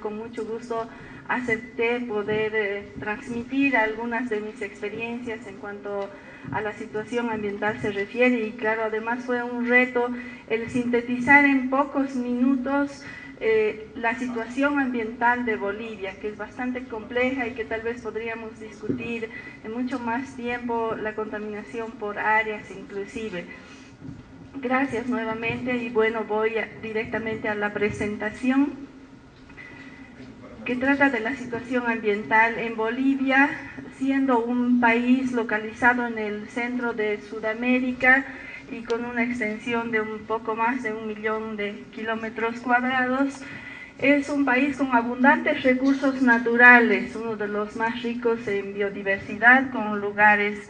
con mucho gusto acepté poder transmitir algunas de mis experiencias en cuanto a la situación ambiental se refiere, y claro, además fue un reto el sintetizar en pocos minutos la situación ambiental de Bolivia, que es bastante compleja y que tal vez podríamos discutir en mucho más tiempo, la contaminación por áreas inclusive. Gracias nuevamente, y bueno, voy directamente a la presentación, que trata de la situación ambiental en Bolivia, siendo un país localizado en el centro de Sudamérica y con una extensión de un poco más de 1 millón de kilómetros cuadrados. Es un país con abundantes recursos naturales, uno de los más ricos en biodiversidad, con lugares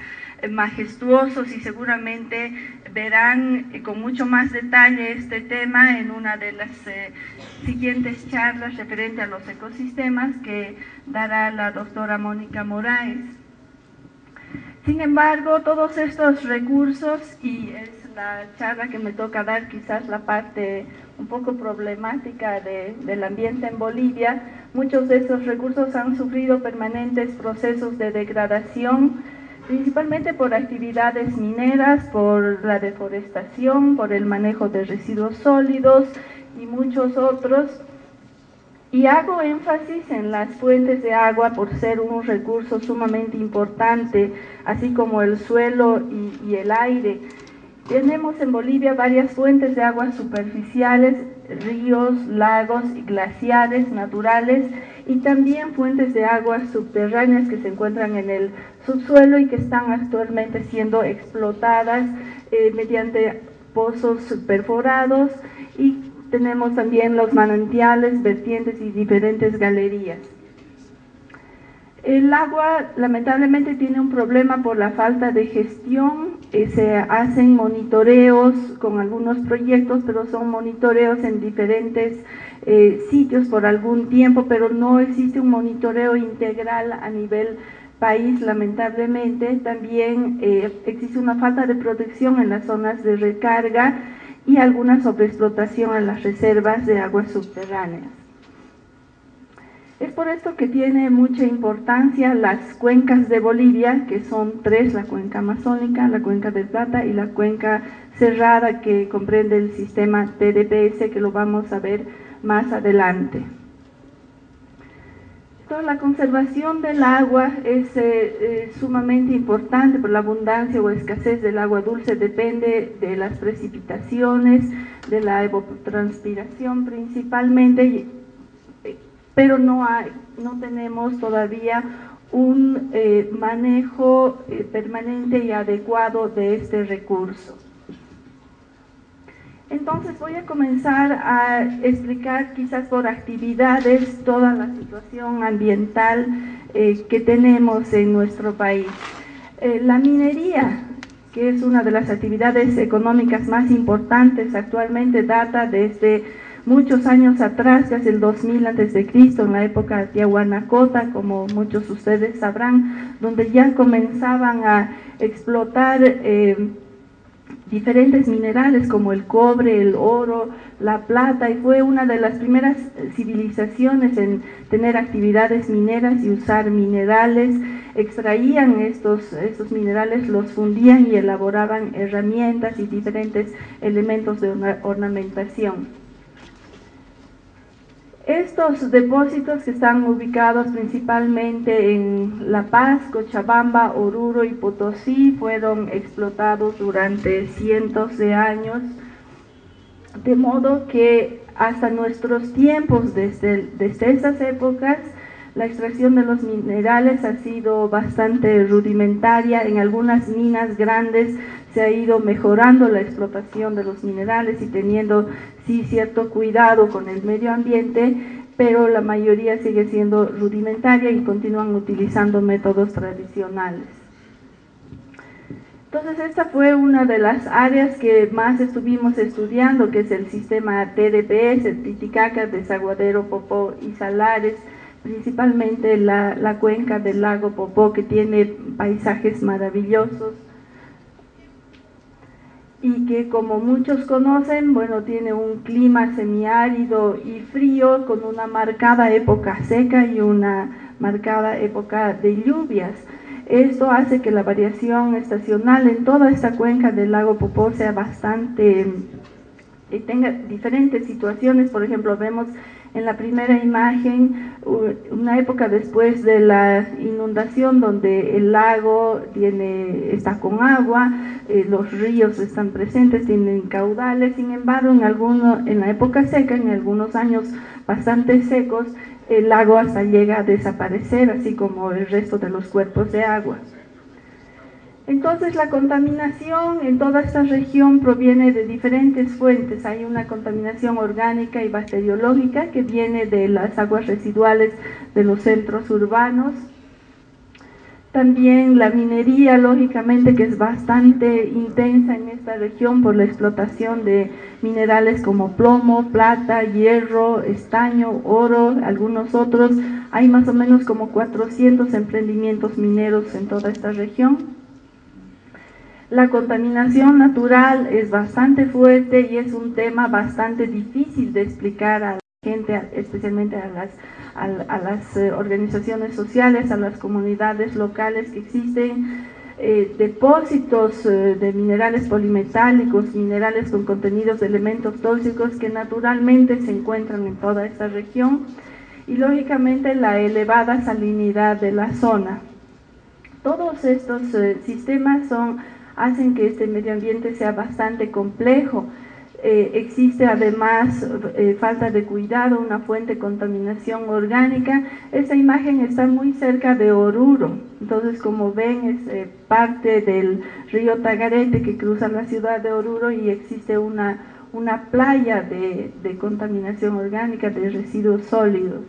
majestuosos, y seguramente verán con mucho más detalle este tema en una de las siguientes charlas referente a los ecosistemas que dará la doctora Mónica Moraes. Sin embargo, todos estos recursos, y es la charla que me toca dar quizás la parte un poco problemática del ambiente en Bolivia, muchos de estos recursos han sufrido permanentes procesos de degradación, principalmente por actividades mineras, por la deforestación, por el manejo de residuos sólidos y muchos otros. Y hago énfasis en las fuentes de agua por ser un recurso sumamente importante, así como el suelo y el aire. Tenemos en Bolivia varias fuentes de aguas superficiales, ríos, lagos y glaciares naturales, y también fuentes de aguas subterráneas que se encuentran en el subsuelo y que están actualmente siendo explotadas mediante pozos perforados, y tenemos también los manantiales, vertientes y diferentes galerías. El agua lamentablemente tiene un problema por la falta de gestión. Se hacen monitoreos con algunos proyectos, pero son monitoreos en diferentes sitios por algún tiempo, pero no existe un monitoreo integral a nivel país, lamentablemente. También existe una falta de protección en las zonas de recarga y alguna sobreexplotación en las reservas de aguas subterráneas. Es por esto que tiene mucha importancia las cuencas de Bolivia, que son 3, la cuenca amazónica, la cuenca del Plata y la cuenca cerrada, que comprende el sistema TDPS, que lo vamos a ver más adelante. Entonces, la conservación del agua es sumamente importante, por la abundancia o escasez del agua dulce depende de las precipitaciones, de la evapotranspiración principalmente, pero no tenemos todavía un manejo permanente y adecuado de este recurso. Entonces voy a comenzar a explicar quizás por actividades toda la situación ambiental que tenemos en nuestro país. La minería, que es una de las actividades económicas más importantes actualmente, data desde muchos años atrás, desde el 2000 a.C., en la época de Tiahuanacota, como muchos de ustedes sabrán, donde ya comenzaban a explotar diferentes minerales como el cobre, el oro, la plata, y fue una de las primeras civilizaciones en tener actividades mineras y usar minerales. Extraían estos minerales, los fundían y elaboraban herramientas y diferentes elementos de ornamentación. Estos depósitos, que están ubicados principalmente en La Paz, Cochabamba, Oruro y Potosí, fueron explotados durante cientos de años, de modo que hasta nuestros tiempos, desde esas épocas, la extracción de los minerales ha sido bastante rudimentaria. En algunas minas grandes se ha ido mejorando la explotación de los minerales y teniendo sí cierto cuidado con el medio ambiente, pero la mayoría sigue siendo rudimentaria y continúan utilizando métodos tradicionales. Entonces, esta fue una de las áreas que más estuvimos estudiando, que es el sistema TDPS, Titicaca, Desaguadero, Popó y Salares, principalmente la cuenca del lago Popó, que tiene paisajes maravillosos. y que, como muchos conocen, bueno, tiene un clima semiárido y frío con una marcada época seca y una marcada época de lluvias. Esto hace que la variación estacional en toda esta cuenca del lago Popó sea bastante, tenga diferentes situaciones. Por ejemplo, vemos en la primera imagen una época después de la inundación donde el lago está con agua, los ríos están presentes, tienen caudales. Sin embargo, en la época seca, en algunos años bastante secos, el lago hasta llega a desaparecer, así como el resto de los cuerpos de agua. Entonces, la contaminación en toda esta región proviene de diferentes fuentes. Hay una contaminación orgánica y bacteriológica que viene de las aguas residuales de los centros urbanos. También la minería, lógicamente, que es bastante intensa en esta región por la explotación de minerales como plomo, plata, hierro, estaño, oro, algunos otros. Hay más o menos como 400 emprendimientos mineros en toda esta región. La contaminación natural es bastante fuerte y es un tema bastante difícil de explicar a la gente, especialmente a las organizaciones sociales, a las comunidades locales que existen. Depósitos de minerales polimetálicos, minerales con contenidos de elementos tóxicos que naturalmente se encuentran en toda esta región, y lógicamente la elevada salinidad de la zona. Todos estos sistemas hacen que este medio ambiente sea bastante complejo. Existe además falta de cuidado, una fuente de contaminación orgánica. Esta imagen está muy cerca de Oruro, entonces, como ven, es parte del río Tagarete que cruza la ciudad de Oruro, y existe una playa de contaminación orgánica, de residuos sólidos.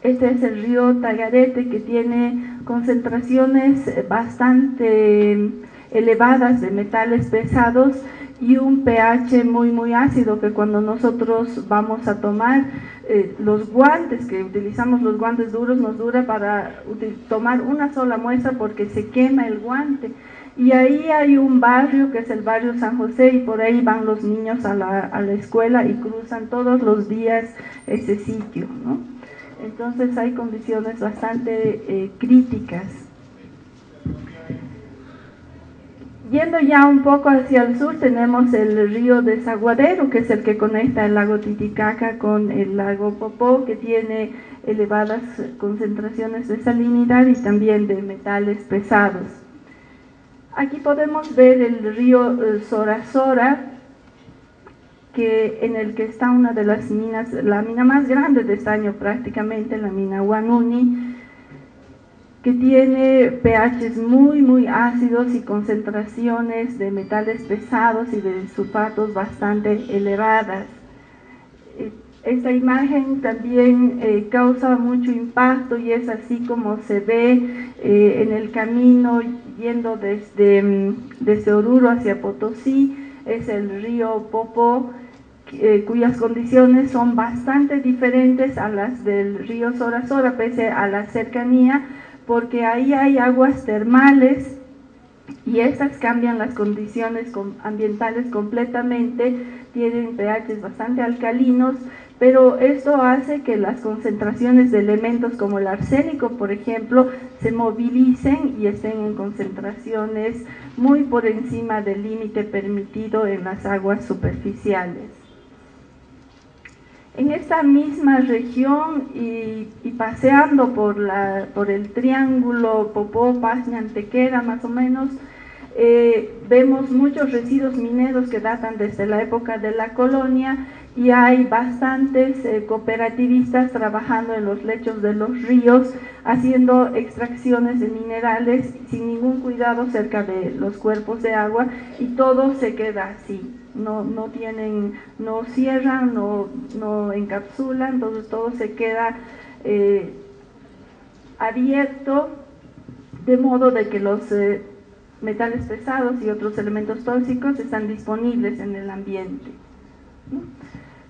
Este es el río Tagarete, que tiene concentraciones bastante elevadas de metales pesados y un pH muy ácido, que cuando nosotros vamos a tomar los guantes, que utilizamos los guantes duros, nos dura para tomar una sola muestra porque se quema el guante. Y ahí hay un barrio que es el barrio San José, y por ahí van los niños a la escuela y cruzan todos los días ese sitio, ¿no? Entonces hay condiciones bastante críticas. Yendo ya un poco hacia el sur, tenemos el río Desaguadero, que es el que conecta el lago Titicaca con el lago Popó, que tiene elevadas concentraciones de salinidad y también de metales pesados. Aquí podemos ver el río Sorasora, en el que está una de las minas, la mina más grande de estaño prácticamente, la mina Huanuni, que tiene pHs muy ácidos y concentraciones de metales pesados y de sulfatos bastante elevadas. Esta imagen también causa mucho impacto, y es así como se ve en el camino yendo desde Oruro hacia Potosí. Es el río Popó, cuyas condiciones son bastante diferentes a las del río Sorasora, pese a la cercanía, porque ahí hay aguas termales y estas cambian las condiciones ambientales completamente, tienen pHs bastante alcalinos, pero esto hace que las concentraciones de elementos como el arsénico, por ejemplo, se movilicen y estén en concentraciones muy por encima del límite permitido en las aguas superficiales. En esta misma región y paseando por el triángulo Popó, Pazña, Antequera, más o menos, vemos muchos residuos mineros que datan desde la época de la colonia, y hay bastantes cooperativistas trabajando en los lechos de los ríos, haciendo extracciones de minerales sin ningún cuidado cerca de los cuerpos de agua, y todo se queda así. No cierran, no encapsulan, entonces todo se queda abierto, de modo de que los metales pesados y otros elementos tóxicos están disponibles en el ambiente.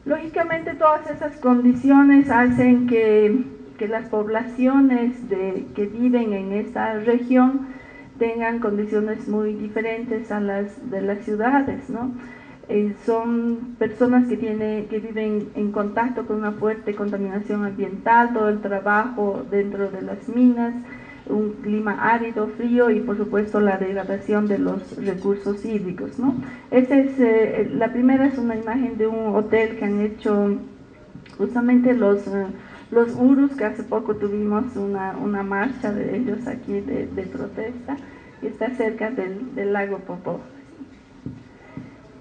Lógicamente, todas esas condiciones hacen que las poblaciones que viven en esta región tengan condiciones muy diferentes a las de las ciudades, ¿no? Son personas que viven en contacto con una fuerte contaminación ambiental, todo el trabajo dentro de las minas, un clima árido, frío y por supuesto la degradación de los recursos hídricos, ¿no? La primera es una imagen de un hotel que han hecho justamente los urus, que hace poco tuvimos una marcha de ellos aquí de protesta, y está cerca del lago Popó.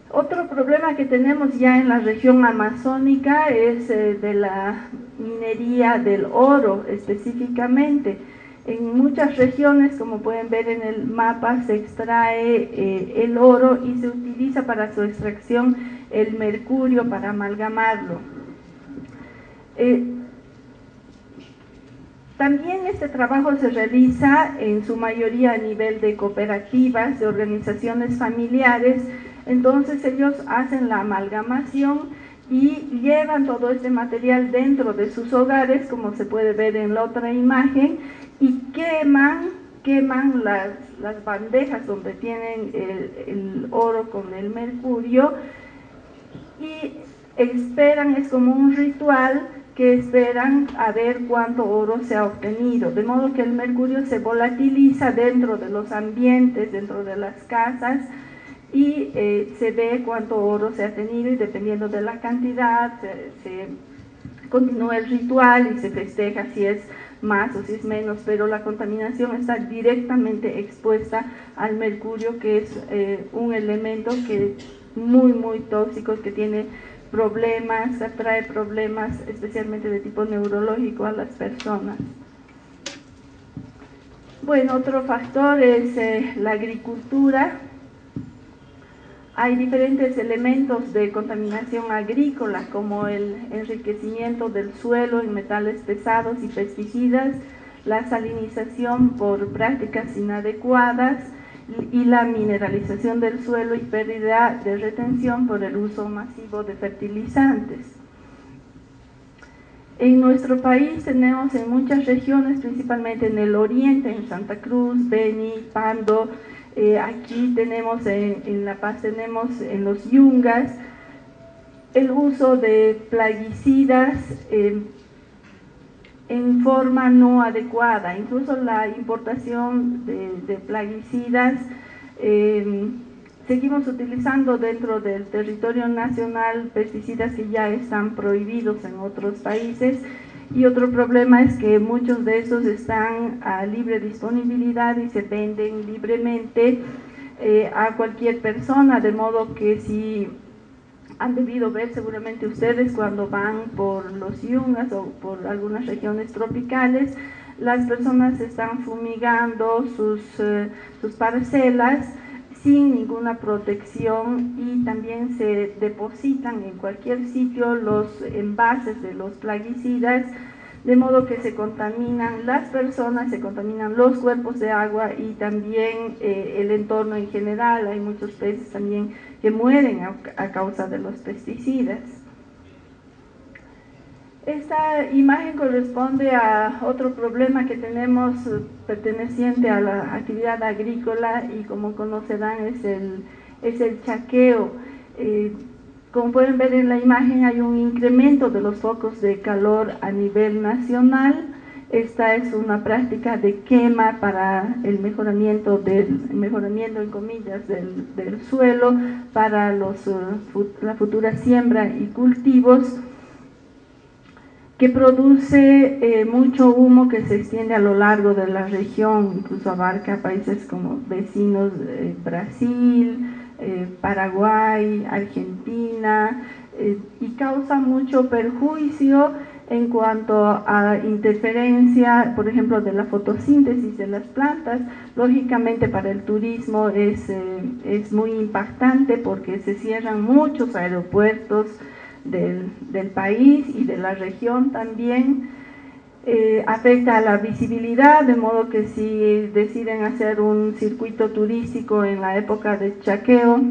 Otro problema que tenemos ya en la región amazónica es de la minería del oro específicamente. En muchas regiones, como pueden ver en el mapa, se extrae el oro y se utiliza para su extracción el mercurio para amalgamarlo. También este trabajo se realiza en su mayoría a nivel de cooperativas, de organizaciones familiares. Entonces ellos hacen la amalgamación y llevan todo este material dentro de sus hogares, como se puede ver en la otra imagen, y queman las bandejas donde tienen el oro con el mercurio y esperan, es como un ritual que esperan a ver cuánto oro se ha obtenido, de modo que el mercurio se volatiliza dentro de los ambientes, dentro de las casas, y se ve cuánto oro se ha tenido, y dependiendo de la cantidad se continúa el ritual y se festeja si es más o si es menos, pero la contaminación está directamente expuesta al mercurio, que es un elemento que muy tóxico, que tiene problemas, trae problemas especialmente de tipo neurológico a las personas. Bueno, otro factor es la agricultura. Hay diferentes elementos de contaminación agrícola, como el enriquecimiento del suelo en metales pesados y pesticidas, la salinización por prácticas inadecuadas y la mineralización del suelo y pérdida de retención por el uso masivo de fertilizantes. En nuestro país tenemos en muchas regiones, principalmente en el oriente, en Santa Cruz, Beni, Pando, aquí tenemos en La Paz, tenemos en los Yungas, el uso de plaguicidas en forma no adecuada, incluso la importación de plaguicidas. Seguimos utilizando dentro del territorio nacional pesticidas que ya están prohibidos en otros países, y otro problema es que muchos de estos están a libre disponibilidad y se venden libremente a cualquier persona, de modo que si han debido ver seguramente ustedes cuando van por los yungas o por algunas regiones tropicales, las personas están fumigando sus parcelas sin ninguna protección, y también se depositan en cualquier sitio los envases de los plaguicidas, de modo que se contaminan las personas, se contaminan los cuerpos de agua y también el entorno en general. Hay muchos peces también que mueren a causa de los pesticidas. Esta imagen corresponde a otro problema que tenemos perteneciente a la actividad agrícola, y como conocerán es el chaqueo. Como pueden ver en la imagen, hay un incremento de los focos de calor a nivel nacional. Esta es una práctica de quema para el mejoramiento en comillas del suelo, para la futura siembra y cultivos, que produce mucho humo que se extiende a lo largo de la región, incluso abarca países como vecinos, Brasil, Paraguay, Argentina, y causa mucho perjuicio en cuanto a interferencia, por ejemplo, de la fotosíntesis de las plantas. Lógicamente para el turismo es muy impactante, porque se cierran muchos aeropuertos del país y de la región también. Afecta a la visibilidad, de modo que si deciden hacer un circuito turístico en la época de chaqueo,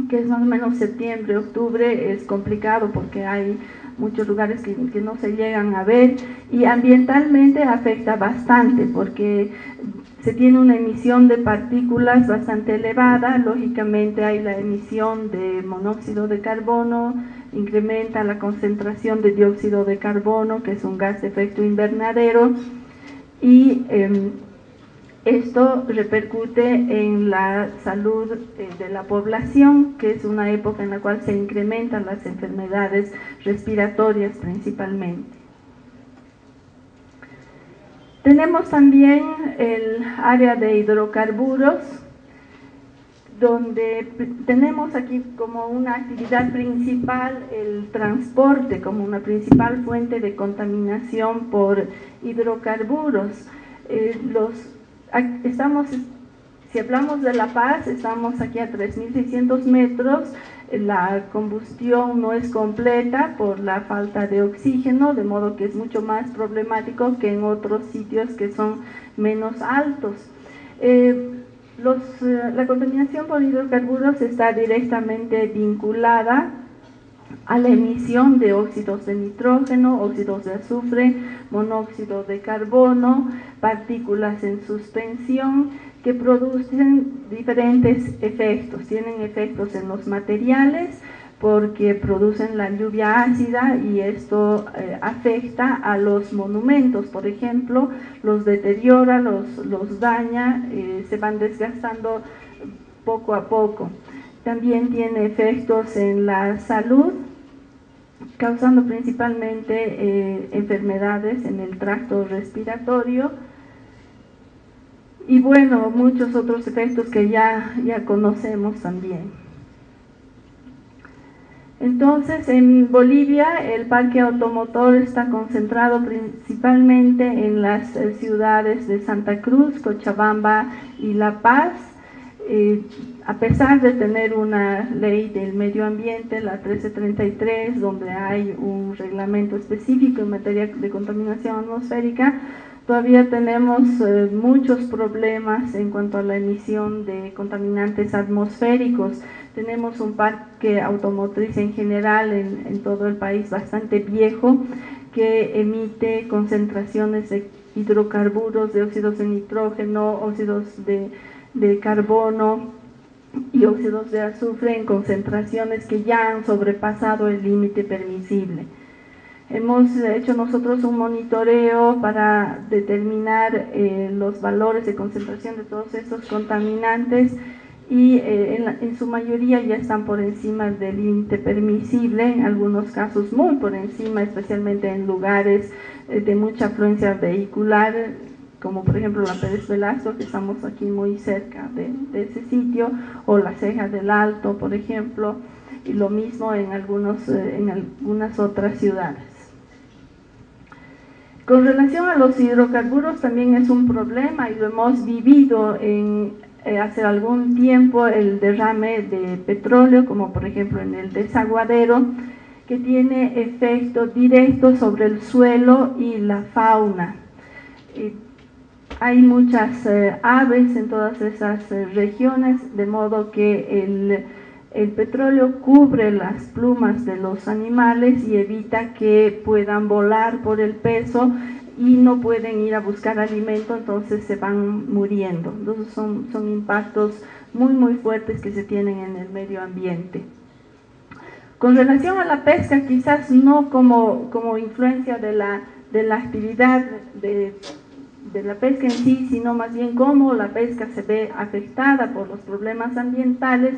que es más o menos septiembre, octubre, es complicado porque hay muchos lugares que no se llegan a ver, y ambientalmente afecta bastante porque se tiene una emisión de partículas bastante elevada. Lógicamente hay la emisión de monóxido de carbono, incrementa la concentración de dióxido de carbono, que es un gas de efecto invernadero, y esto repercute en la salud de la población, que es una época en la cual se incrementan las enfermedades respiratorias principalmente. Tenemos también el área de hidrocarburos, donde tenemos aquí como una actividad principal el transporte, como una principal fuente de contaminación por hidrocarburos. Si hablamos de La Paz, estamos aquí a 3.600 metros, la combustión no es completa por la falta de oxígeno, de modo que es mucho más problemático que en otros sitios que son menos altos. La contaminación por hidrocarburos está directamente vinculada a la emisión de óxidos de nitrógeno, óxidos de azufre, monóxido de carbono, partículas en suspensión, que producen diferentes efectos. Tienen efectos en los materiales porque producen la lluvia ácida, y esto afecta a los monumentos, por ejemplo, los deteriora, los daña, se van desgastando poco a poco. También tiene efectos en la salud, causando principalmente enfermedades en el tracto respiratorio, y bueno, muchos otros efectos que ya conocemos también. Entonces, en Bolivia el parque automotor está concentrado principalmente en las ciudades de Santa Cruz, Cochabamba y La Paz. A pesar de tener una ley del medio ambiente, la 1333, donde hay un reglamento específico en materia de contaminación atmosférica, todavía tenemos muchos problemas en cuanto a la emisión de contaminantes atmosféricos. Tenemos un parque automotriz en general en todo el país bastante viejo, que emite concentraciones de hidrocarburos, de óxidos de nitrógeno, óxidos de carbono y óxidos de azufre en concentraciones que ya han sobrepasado el límite permisible. Hemos hecho nosotros un monitoreo para determinar los valores de concentración de todos estos contaminantes, y en su mayoría ya están por encima del límite permisible, en algunos casos muy por encima, especialmente en lugares de mucha afluencia vehicular, como por ejemplo la Pérez Velasco, que estamos aquí muy cerca de ese sitio, o la Ceja del Alto, por ejemplo, y lo mismo en algunas otras ciudades. Con relación a los hidrocarburos también es un problema, y lo hemos vivido hace algún tiempo, el derrame de petróleo, como por ejemplo en el desaguadero, que tiene efecto directo sobre el suelo y la fauna. Hay muchas aves en todas esas regiones, de modo que el petróleo cubre las plumas de los animales y evita que puedan volar por el peso y no pueden ir a buscar alimento, entonces se van muriendo. Entonces son impactos muy fuertes que se tienen en el medio ambiente. Con relación a la pesca, quizás no como influencia de la actividad de la pesca en sí, sino más bien cómo la pesca se ve afectada por los problemas ambientales,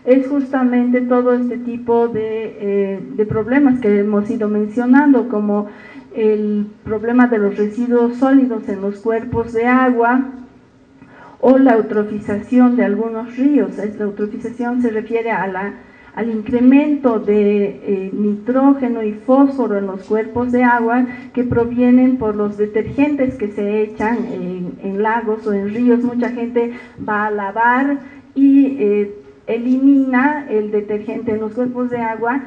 es justamente todo este tipo de problemas que hemos ido mencionando, como el problema de los residuos sólidos en los cuerpos de agua, o la eutrofización de algunos ríos. La eutrofización se refiere al incremento de nitrógeno y fósforo en los cuerpos de agua que provienen por los detergentes que se echan en lagos o en ríos. Mucha gente va a lavar y elimina el detergente en los cuerpos de agua.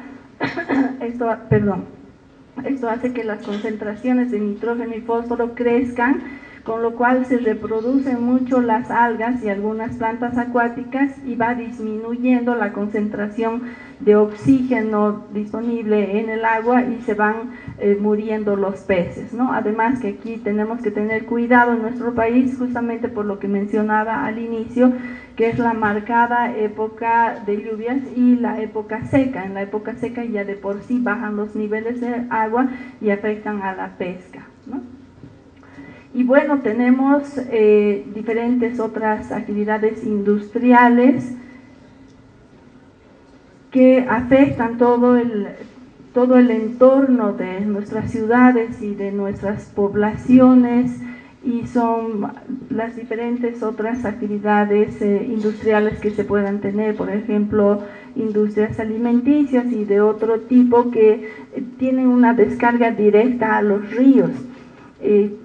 Esto hace que las concentraciones de nitrógeno y fósforo crezcan, con lo cual se reproducen mucho las algas y algunas plantas acuáticas y va disminuyendo la concentración de oxígeno disponible en el agua y se van muriendo los peces, ¿no? Además que aquí tenemos que tener cuidado en nuestro país justamente por lo que mencionaba al inicio, que es la marcada época de lluvias y la época seca. En la época seca ya de por sí bajan los niveles de agua y afectan a la pesca, ¿no? Y bueno, tenemos diferentes otras actividades industriales que afectan todo el entorno de nuestras ciudades y de nuestras poblaciones, y son las diferentes otras actividades industriales que se puedan tener, por ejemplo, industrias alimenticias y de otro tipo que tienen una descarga directa a los ríos.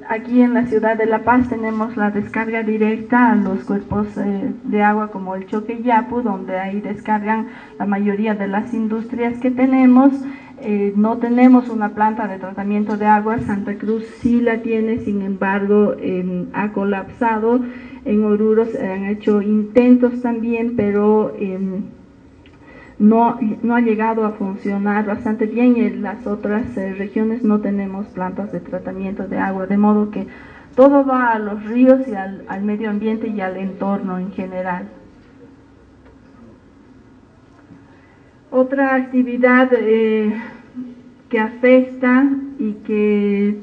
Aquí en la ciudad de La Paz tenemos la descarga directa a los cuerpos de agua como el Choqueyapu, donde ahí descargan la mayoría de las industrias que tenemos. No tenemos una planta de tratamiento de agua. Santa Cruz sí la tiene, sin embargo ha colapsado. En Oruro se han hecho intentos también, pero no ha llegado a funcionar bastante bien, y en las otras regiones no tenemos plantas de tratamiento de agua, de modo que todo va a los ríos y al medio ambiente y al entorno en general. Otra actividad que afecta y que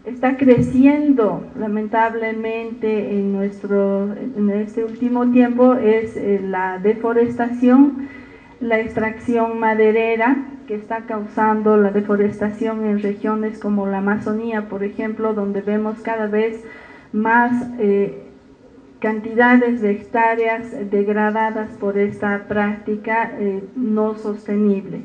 está creciendo lamentablemente en este último tiempo es la deforestación, la extracción maderera, que está causando la deforestación en regiones como la Amazonía, por ejemplo, donde vemos cada vez más cantidades de hectáreas degradadas por esta práctica no sostenible.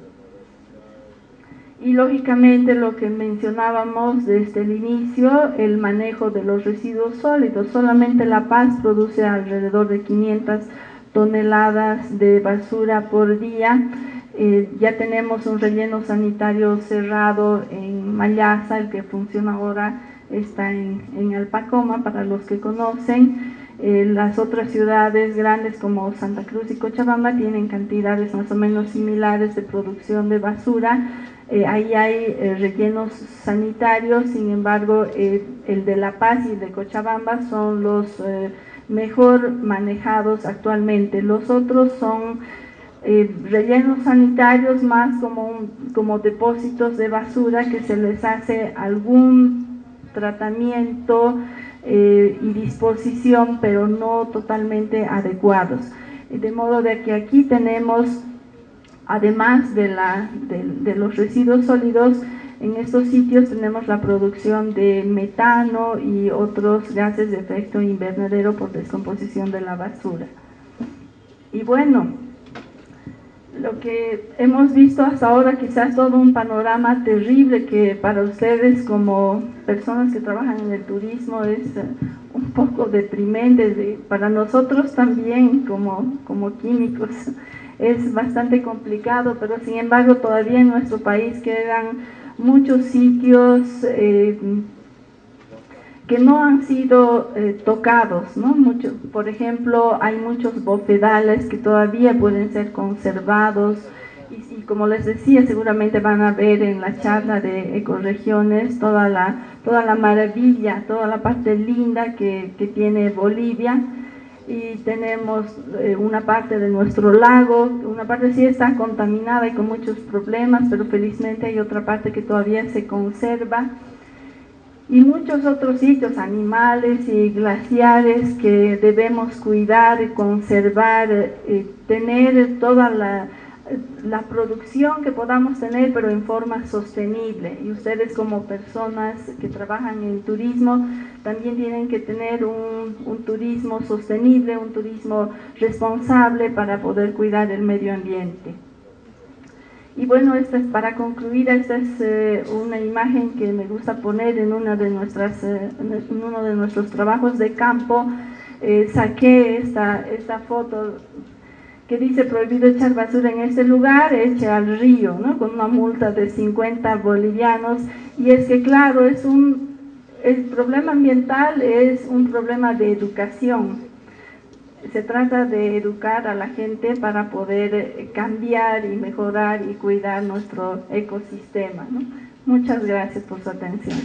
Y lógicamente lo que mencionábamos desde el inicio, el manejo de los residuos sólidos. Solamente La Paz produce alrededor de 500 toneladas de basura por día. Ya tenemos un relleno sanitario cerrado en Mallasa, el que funciona ahora está en Alpacoma, para los que conocen. Las otras ciudades grandes como Santa Cruz y Cochabamba tienen cantidades más o menos similares de producción de basura. Ahí hay rellenos sanitarios, sin embargo el de La Paz y el de Cochabamba son los mejor manejados actualmente. Los otros son rellenos sanitarios más como depósitos de basura que se les hace algún tratamiento y disposición, pero no totalmente adecuados. De modo de que aquí tenemos, además de los residuos sólidos, en estos sitios tenemos la producción de metano y otros gases de efecto invernadero por descomposición de la basura. Y bueno, lo que hemos visto hasta ahora quizás todo un panorama terrible que para ustedes como personas que trabajan en el turismo es un poco deprimente, para nosotros también como químicos es bastante complicado, pero sin embargo todavía en nuestro país quedan muchos sitios que no han sido tocados, ¿no? Por ejemplo, hay muchos bofedales que todavía pueden ser conservados y como les decía, seguramente van a ver en la charla de ecorregiones toda la maravilla, toda la parte linda que tiene Bolivia. Y tenemos una parte de nuestro lago, una parte sí está contaminada y con muchos problemas, pero felizmente hay otra parte que todavía se conserva. Y muchos otros sitios, animales y glaciares que debemos cuidar y conservar, tener toda la producción que podamos tener, pero en forma sostenible. Y ustedes como personas que trabajan en turismo también tienen que tener un turismo sostenible, un turismo responsable para poder cuidar el medio ambiente. Y bueno, para concluir, esta es una imagen que me gusta poner en uno de nuestros trabajos de campo. Saqué esta foto que dice: prohibido echar basura en este lugar, eche al río, ¿no? Con una multa de 50 bolivianos. Y es que claro, es un el problema ambiental es un problema de educación. Se trata de educar a la gente para poder cambiar y mejorar y cuidar nuestro ecosistema, ¿no? Muchas gracias por su atención.